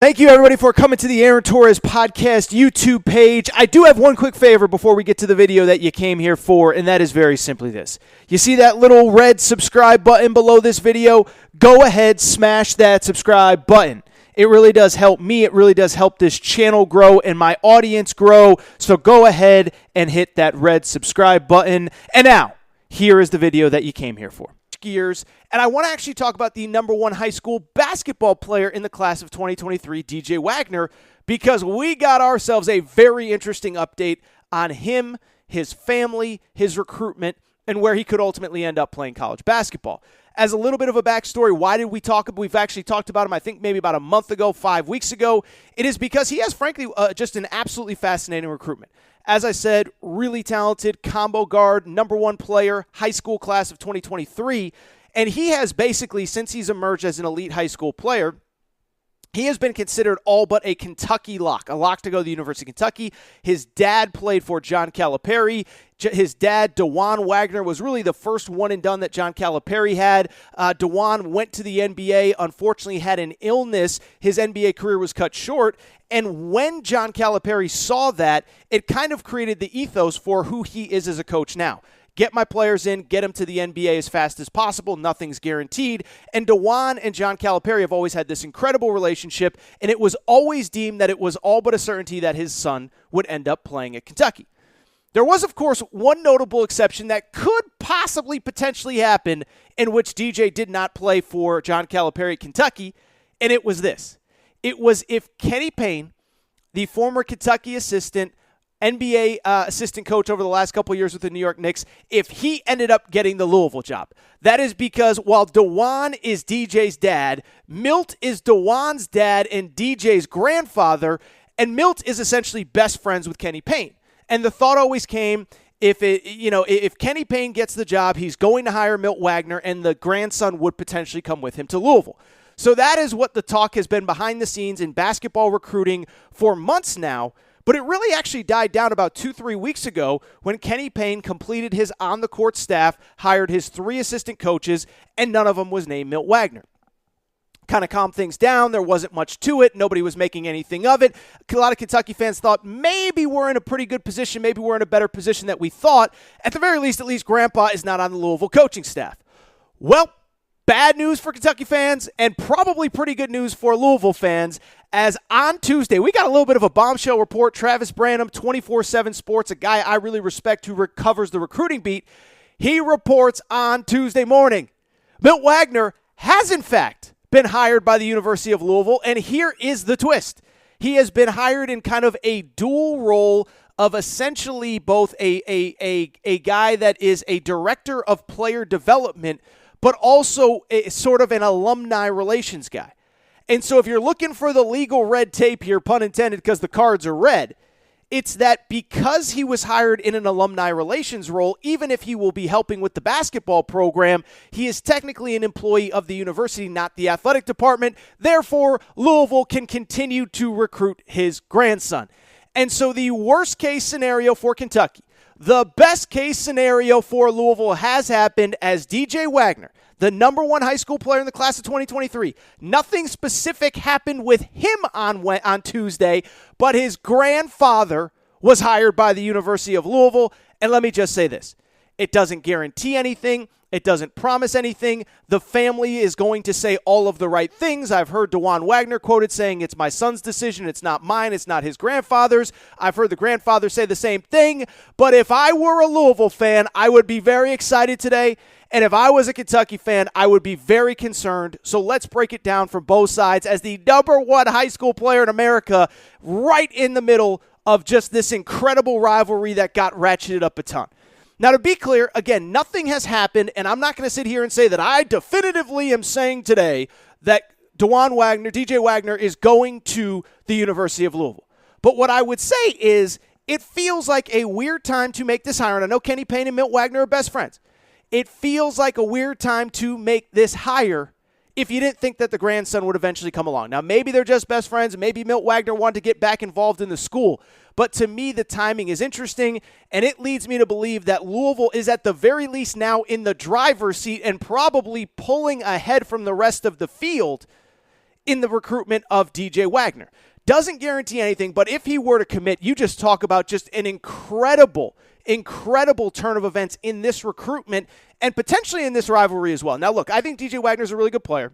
Thank you, everybody, for coming to the Aaron Torres Podcast YouTube page. I do have one quick favor before we get to the video that you came here for, and that is very simply this. You see that little red subscribe button below this video? Go ahead, smash that subscribe button. It really does help me. It really does help this channel grow and my audience grow. So go ahead and hit that red subscribe button. And now, here is the video that you came here for. Gears, and I want to actually talk about the number one high school basketball player in the class of 2023, DJ Wagner, because we got ourselves a very interesting update on him, his family, his recruitment, and where he could ultimately end up playing college basketball. As a little bit of a backstory, why did we talk? We've actually talked about him, I think maybe about a month ago, 5 weeks ago. It is because he has, frankly, just an absolutely fascinating recruitment. As I said, really talented combo guard, number one player, high school class of 2023. And he has basically, since he's emerged as an elite high school player, he has been considered all but a Kentucky lock, a lock to go to the University of Kentucky. His dad played for John Calipari. His dad, DeJuan Wagner, was really the first one and done that John Calipari had. DeJuan went to the NBA, unfortunately had an illness. His NBA career was cut short. And when John Calipari saw that, it kind of created the ethos for who he is as a coach now. Get my players in, get them to the NBA as fast as possible. Nothing's guaranteed. And DeJuan and John Calipari have always had this incredible relationship, and it was always deemed that it was all but a certainty that his son would end up playing at Kentucky. There was, of course, one notable exception that could possibly potentially happen in which DJ did not play for John Calipari at Kentucky, and it was this. It was if Kenny Payne, the former Kentucky assistant, NBA assistant coach over the last couple of years with the New York Knicks, if he ended up getting the Louisville job. That is because while DeJuan is DJ's dad, Milt is DeJuan's dad and DJ's grandfather, and Milt is essentially best friends with Kenny Payne. And the thought always came, if Kenny Payne gets the job, he's going to hire Milt Wagner, and the grandson would potentially come with him to Louisville. So that is what the talk has been behind the scenes in basketball recruiting for months now. But it really actually died down about 2-3 weeks ago when Kenny Payne completed his on-the-court staff, hired his 3 assistant coaches, and none of them was named Milt Wagner. Kind of calmed things down. There wasn't much to it. Nobody was making anything of it. A lot of Kentucky fans thought maybe we're in a pretty good position. Maybe we're in a better position than we thought. At the very least, at least Grandpa is not on the Louisville coaching staff. Well, bad news for Kentucky fans and probably pretty good news for Louisville fans, as on Tuesday, we got a little bit of a bombshell report. Travis Branham, 24/7 Sports, a guy I really respect who covers the recruiting beat, he reports on Tuesday morning. Milt Wagner has, in fact, been hired by the University of Louisville, and here is the twist. He has been hired in kind of a dual role of essentially both a guy that is a director of player development, but also sort of an alumni relations guy. And so if you're looking for the legal red tape here, pun intended, because the cards are red, it's that because he was hired in an alumni relations role, even if he will be helping with the basketball program, he is technically an employee of the university, not the athletic department. Therefore, Louisville can continue to recruit his grandson. And so the worst case scenario for Kentucky, the best case scenario for Louisville has happened as DJ Wagner, the number one high school player in the class of 2023. Nothing specific happened with him on Tuesday, but his grandfather was hired by the University of Louisville. And let me just say this. It doesn't guarantee anything. It doesn't promise anything. The family is going to say all of the right things. I've heard DeJuan Wagner quoted saying, it's my son's decision. It's not mine. It's not his grandfather's. I've heard the grandfather say the same thing. But if I were a Louisville fan, I would be very excited today. And if I was a Kentucky fan, I would be very concerned. So let's break it down from both sides as the number one high school player in America, right in the middle of just this incredible rivalry that got ratcheted up a ton. Now, to be clear, again, nothing has happened, and I'm not going to sit here and say that I definitively am saying today that DJ Wagner is going to the University of Louisville. But what I would say is it feels like a weird time to make this hire, and I know Kenny Payne and Milt Wagner are best friends. It feels like a weird time to make this hire if you didn't think that the grandson would eventually come along. Now, maybe they're just best friends. Maybe Milt Wagner wanted to get back involved in the school. But to me, the timing is interesting, and it leads me to believe that Louisville is at the very least now in the driver's seat and probably pulling ahead from the rest of the field in the recruitment of DJ Wagner. Doesn't guarantee anything, but if he were to commit, you just talk about just an incredible turn of events in this recruitment and potentially in this rivalry as well. Now, look, I think DJ Wagner's a really good player.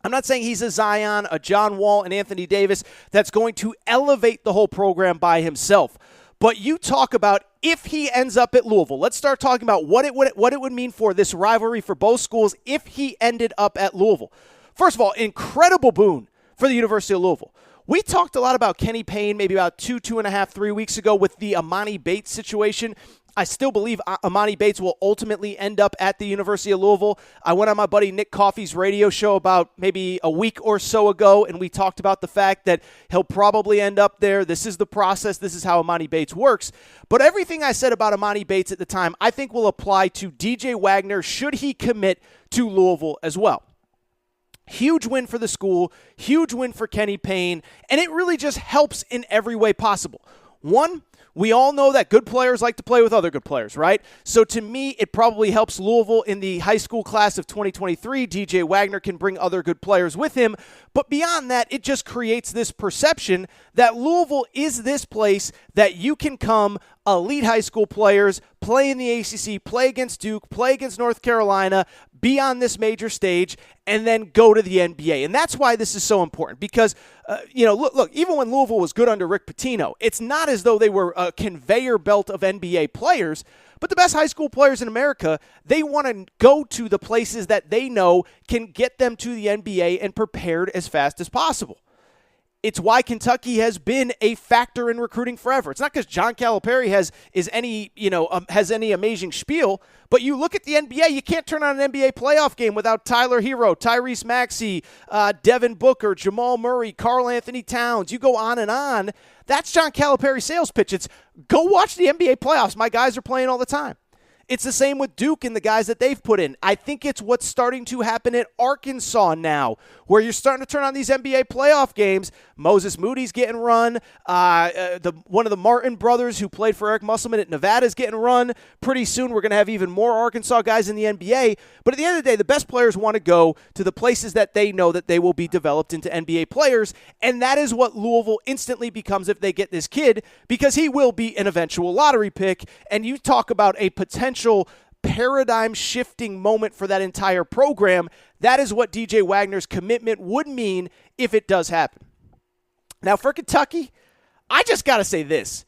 I'm not saying he's a Zion, a John Wall, an Anthony Davis that's going to elevate the whole program by himself. But you talk about if he ends up at Louisville. Let's start talking about what it would mean for this rivalry for both schools if he ended up at Louisville. First of all, incredible boon for the University of Louisville. We talked a lot about Kenny Payne maybe about 2.5, 3 weeks ago with the Amani Bates situation. I still believe Amani Bates will ultimately end up at the University of Louisville. I went on my buddy Nick Coffey's radio show about maybe a week or so ago, and we talked about the fact that he'll probably end up there. This is the process. This is how Amani Bates works. But everything I said about Amani Bates at the time, I think will apply to DJ Wagner should he commit to Louisville as well. Huge win for the school, huge win for Kenny Payne, and it really just helps in every way possible. One, we all know that good players like to play with other good players, right? So to me, it probably helps Louisville in the high school class of 2023. DJ Wagner can bring other good players with him. But beyond that, it just creates this perception that Louisville is this place that you can come, elite high school players, play in the ACC, play against Duke, play against North Carolina, be on this major stage, and then go to the NBA. And that's why this is so important because, look, even when Louisville was good under Rick Pitino, it's not as though they were a conveyor belt of NBA players, but the best high school players in America, they want to go to the places that they know can get them to the NBA and prepared as fast as possible. It's why Kentucky has been a factor in recruiting forever. It's not because John Calipari has any amazing spiel, but you look at the NBA, you can't turn on an NBA playoff game without Tyler Hero, Tyrese Maxey, Devin Booker, Jamal Murray, Karl Anthony Towns. You go on and on. That's John Calipari's sales pitch. It's go watch the NBA playoffs. My guys are playing all the time. It's the same with Duke and the guys that they've put in. I think it's what's starting to happen at Arkansas now, where you're starting to turn on these NBA playoff games. Moses Moody's getting run. One of the Martin brothers who played for Eric Musselman at Nevada is getting run. Pretty soon we're going to have even more Arkansas guys in the NBA. But at the end of the day, the best players want to go to the places that they know that they will be developed into NBA players, and that is what Louisville instantly becomes if they get this kid, because he will be an eventual lottery pick. And you talk about a potential paradigm-shifting moment for that entire program. That is what DJ Wagner's commitment would mean if it does happen. Now, for Kentucky, I just got to say this.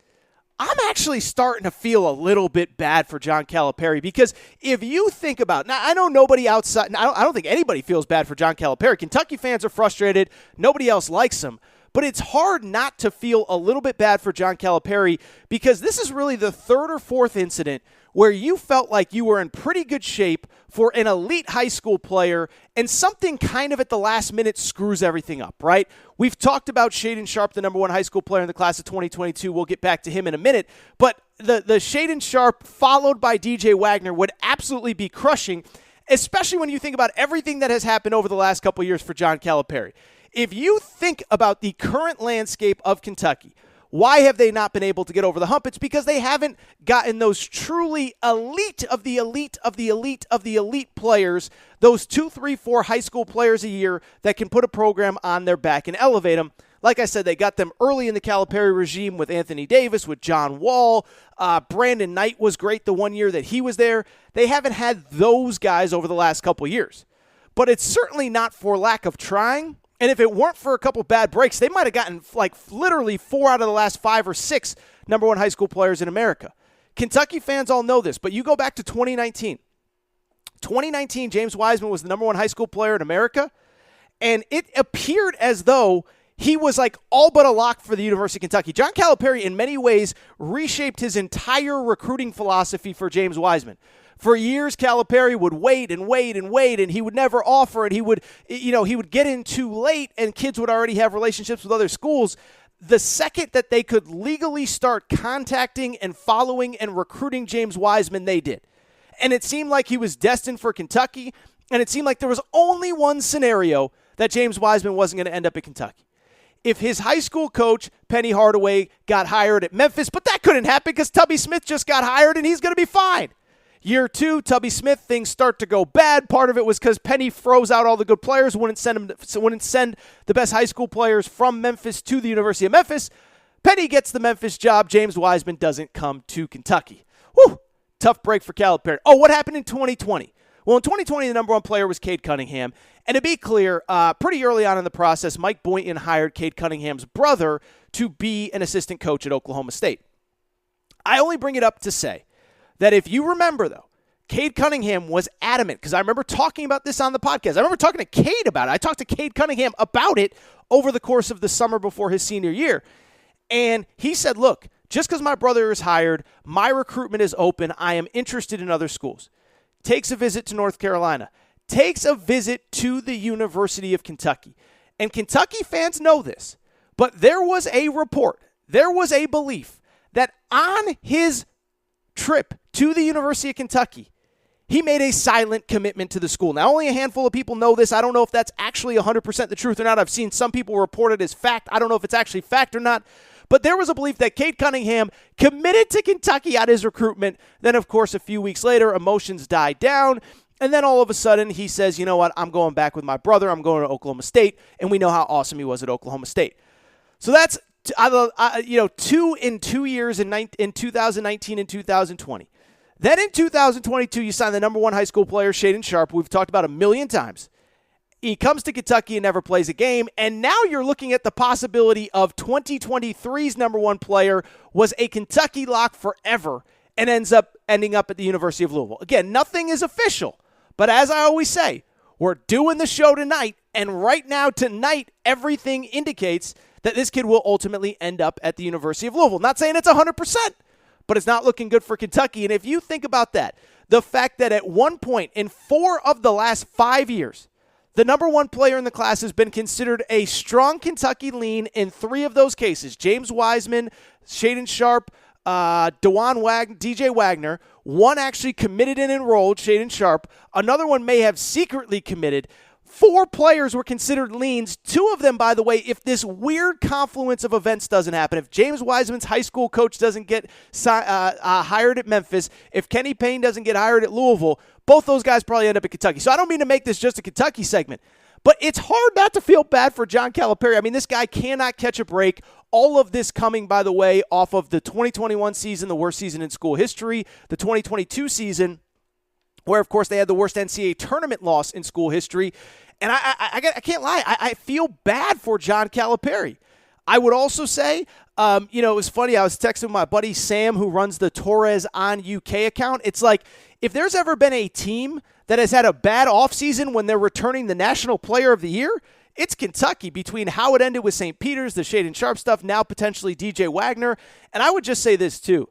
I'm actually starting to feel a little bit bad for John Calipari because if you think about, now I know nobody outside, I don't think anybody feels bad for John Calipari. Kentucky fans are frustrated. Nobody else likes him. But it's hard not to feel a little bit bad for John Calipari because this is really the third or fourth incident where you felt like you were in pretty good shape for an elite high school player and something kind of at the last minute screws everything up, right? We've talked about Shaden Sharp, the number one high school player in the class of 2022. We'll get back to him in a minute. But the Shaden Sharp followed by DJ Wagner would absolutely be crushing, especially when you think about everything that has happened over the last couple of years for John Calipari. If you think about the current landscape of Kentucky, why have they not been able to get over the hump? It's because they haven't gotten those truly elite of the elite of the elite of the elite players, those 2, 3, 4 high school players a year that can put a program on their back and elevate them. Like I said, they got them early in the Calipari regime with Anthony Davis, with John Wall. Brandon Knight was great the one year that he was there. They haven't had those guys over the last couple years. But it's certainly not for lack of trying. And if it weren't for a couple bad breaks, they might have gotten like literally 4 out of the last 5 or 6 number one high school players in America. Kentucky fans all know this, but you go back to 2019. 2019, James Wiseman was the number one high school player in America, and it appeared as though he was like all but a lock for the University of Kentucky. John Calipari, in many ways, reshaped his entire recruiting philosophy for James Wiseman. For years, Calipari would wait and wait and wait, and he would never offer, and he would get in too late, and kids would already have relationships with other schools. The second that they could legally start contacting and following and recruiting James Wiseman, they did. And it seemed like he was destined for Kentucky, and it seemed like there was only one scenario that James Wiseman wasn't going to end up at Kentucky. If his high school coach, Penny Hardaway, got hired at Memphis, but that couldn't happen because Tubby Smith just got hired, and he's going to be fine. Year 2, Tubby Smith, things start to go bad. Part of it was because Penny froze out all the good players, wouldn't send the best high school players from Memphis to the University of Memphis. Penny gets the Memphis job. James Wiseman doesn't come to Kentucky. Whew, tough break for Calipari. Oh, what happened in 2020? Well, in 2020, the number one player was Cade Cunningham. And to be clear, pretty early on in the process, Mike Boynton hired Cade Cunningham's brother to be an assistant coach at Oklahoma State. I only bring it up to say that if you remember, though, Cade Cunningham was adamant, because I remember talking about this on the podcast. I remember talking to Cade about it. I talked to Cade Cunningham about it over the course of the summer before his senior year. And he said, look, just because my brother is hired, my recruitment is open. I am interested in other schools. Takes a visit to North Carolina. Takes a visit to the University of Kentucky. And Kentucky fans know this, but there was a report, there was a belief that on his trip to the University of Kentucky, he made a silent commitment to the school. Now, only a handful of people know this. I don't know if that's actually 100% the truth or not. I've seen some people report it as fact. I don't know if it's actually fact or not. But there was a belief that Cade Cunningham committed to Kentucky at his recruitment. Then, of course, a few weeks later, emotions died down. And then all of a sudden, he says, you know what, I'm going back with my brother. I'm going to Oklahoma State. And we know how awesome he was at Oklahoma State. So that's 2 in 2 years in 2019 and 2020. Then in 2022, you signed the number one high school player, Shaedon Sharpe. We've talked about a million times. He comes to Kentucky and never plays a game. And now you're looking at the possibility of 2023's number one player was a Kentucky lock forever and ending up at the University of Louisville. Again, nothing is official. But as I always say, we're doing the show tonight. And right now, tonight, everything indicates that this kid will ultimately end up at the University of Louisville. Not saying it's 100%, but it's not looking good for Kentucky. And if you think about that, the fact that at one point in 4 of the last 5 years, the number one player in the class has been considered a strong Kentucky lean in 3 of those cases. James Wiseman, Shaedon Sharpe, DJ Wagner. One actually committed and enrolled, Shaedon Sharpe. Another one may have secretly committed. 4 players were considered leans. 2 of them, by the way, if this weird confluence of events doesn't happen, if James Wiseman's high school coach doesn't get hired at Memphis, if Kenny Payne doesn't get hired at Louisville, both those guys probably end up at Kentucky. So I don't mean to make this just a Kentucky segment, but it's hard not to feel bad for John Calipari. I mean, this guy cannot catch a break. All of this coming, by the way, off of the 2021 season, the worst season in school history, the 2022 season, where, of course, they had the worst NCAA tournament loss in school history. And I can't lie, I feel bad for John Calipari. I would also say, it was funny, I was texting my buddy Sam, who runs the Torres on UK account. It's like, if there's ever been a team that has had a bad offseason when they're returning the National Player of the Year, it's Kentucky, between how it ended with St. Peter's, the Shaedon Sharpe stuff, now potentially DJ Wagner. And I would just say this too,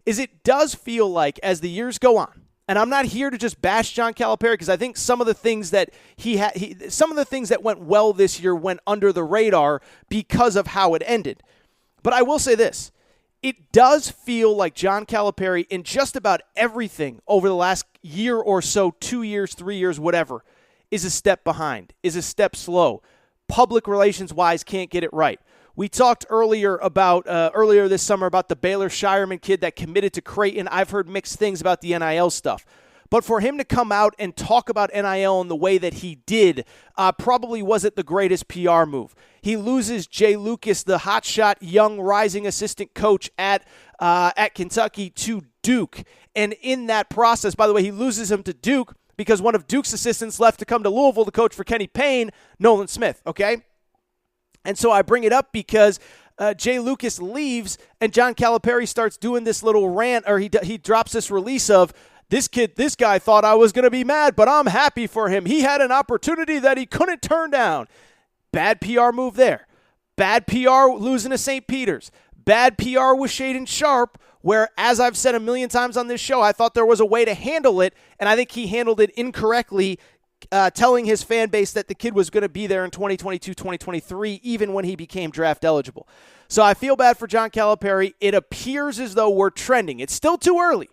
is it does feel like as the years go on, and I'm not here to just bash John Calipari, because I think some of the things that some of the things that went well this year went under the radar because of how it ended. But I will say this. It does feel like John Calipari, in just about everything over the last year or so, 2 years, 3 years, whatever, is a step behind, is a step slow. Public relations-wise, can't get it right. We talked earlier this summer about the Baylor Shireman kid that committed to Creighton. I've heard mixed things about the NIL stuff. But for him to come out and talk about NIL in the way that he did probably wasn't the greatest PR move. He loses Jay Lucas, the hotshot young rising assistant coach at Kentucky, to Duke. And in that process, by the way, he loses him to Duke because one of Duke's assistants left to come to Louisville to coach for Kenny Payne, Nolan Smith, okay? And so I bring it up because Jay Lucas leaves and John Calipari starts doing this little rant, or he drops this release of, this guy thought I was going to be mad, but I'm happy for him. He had an opportunity that he couldn't turn down. Bad PR move there. Bad PR losing to St. Peter's. Bad PR with Shaedon Sharpe, where, as I've said a million times on this show, I thought there was a way to handle it, and I think he handled it incorrectly, telling his fan base that the kid was going to be there in 2022, 2023, even when he became draft eligible. So I feel bad for John Calipari. It appears as though we're trending. It's still too early,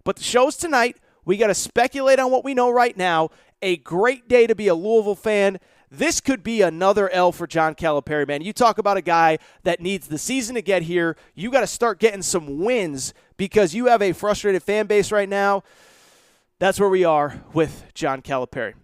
but the show's tonight. We got to speculate on what we know right now. A great day to be a Louisville fan. This could be another L for John Calipari, man. You talk about a guy that needs the season to get here. You got to start getting some wins because you have a frustrated fan base right now. That's where we are with John Calipari.